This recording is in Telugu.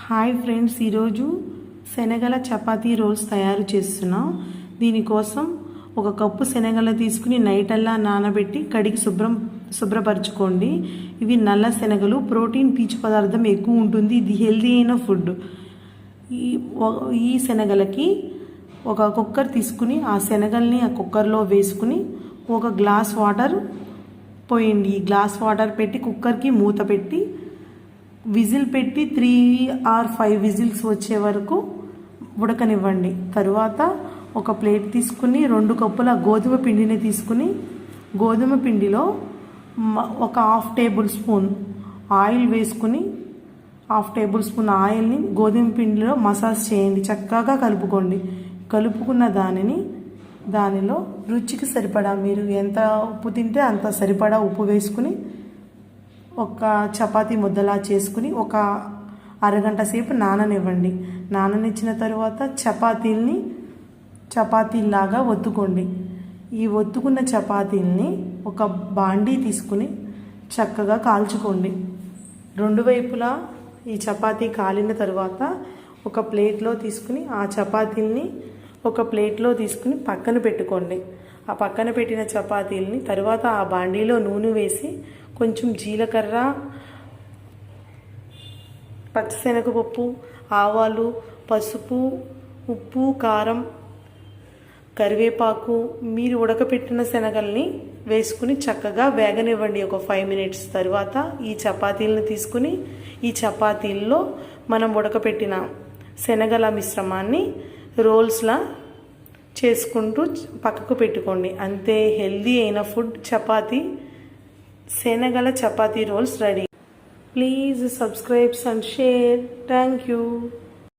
హాయ్ ఫ్రెండ్స్, ఈరోజు శనగల చపాతీ రోల్స్ తయారు చేస్తున్నాం. దీనికోసం ఒక కప్పు శనగలు తీసుకుని నైటల్లా నానబెట్టి కడిగి శుభ్రపరచుకోండి. ఇవి నల్ల శనగలు, ప్రోటీన్ పీచు పదార్థం ఎక్కువ ఉంటుంది. ఇది హెల్దీ అయిన ఫుడ్. ఈ శనగలకి ఒక కుక్కర్ తీసుకుని ఆ శనగల్ని ఆ కుక్కర్లో వేసుకుని ఒక గ్లాస్ వాటర్ పోయండి. ఈ గ్లాస్ వాటర్ పెట్టి కుక్కర్కి మూత పెట్టి విజిల్ పెట్టి 3 or 5 విజిల్స్ వచ్చే వరకు ఉడకనివ్వండి. తరువాత ఒక ప్లేట్ తీసుకుని 2 కప్పుల గోధుమ పిండిని తీసుకుని గోధుమ పిండిలో ఒక 1/2 టేబుల్ స్పూన్ ఆయిల్ వేసుకుని 1/2 టేబుల్ స్పూన్ ఆయిల్ని గోధుమ పిండిలో మసాజ్ చేయండి. చక్కగా కలుపుకోండి. కలుపుకున్న దానిలో రుచికి సరిపడా, మీరు ఎంత ఉప్పు తింటే అంత సరిపడా ఉప్పు వేసుకుని ఒక చపాతీ ముద్దలా చేసుకుని ఒక అరగంట సేపు నాననివ్వండి. నాననిచ్చిన తర్వాత చపాతీలాగా ఒత్తుకోండి. ఈ ఒత్తుకున్న చపాతీల్ని ఒక బాండీ తీసుకుని చక్కగా కాల్చుకోండి. 2 వైపులా ఈ చపాతీ కాలిన తర్వాత ఒక ప్లేట్లో తీసుకుని ఆ చపాతీల్ని ఒక ప్లేట్లో తీసుకుని పక్కన పెట్టుకోండి. ఆ పక్కన పెట్టిన చపాతీల్ని తర్వాత ఆ బాండీలో నూనె వేసి కొంచెం జీలకర్ర, పచ్చిశనగపప్పు, ఆవాలు, పసుపు, ఉప్పు, కారం, కరివేపాకు, మీరు ఉడకపెట్టిన శనగల్ని వేసుకుని చక్కగా వేగనివ్వండి ఒక 5 మినిట్స్. తర్వాత ఈ చపాతీలను తీసుకుని ఈ చపాతీల్లో మనం ఉడకపెట్టిన శనగల మిశ్రమాన్ని రోల్స్లా చేసుకుంటూ పక్కకు పెట్టుకోండి. అంతే, హెల్దీ అయిన food Sanagala chapati roles ready. Please subscribe and share. Thank you.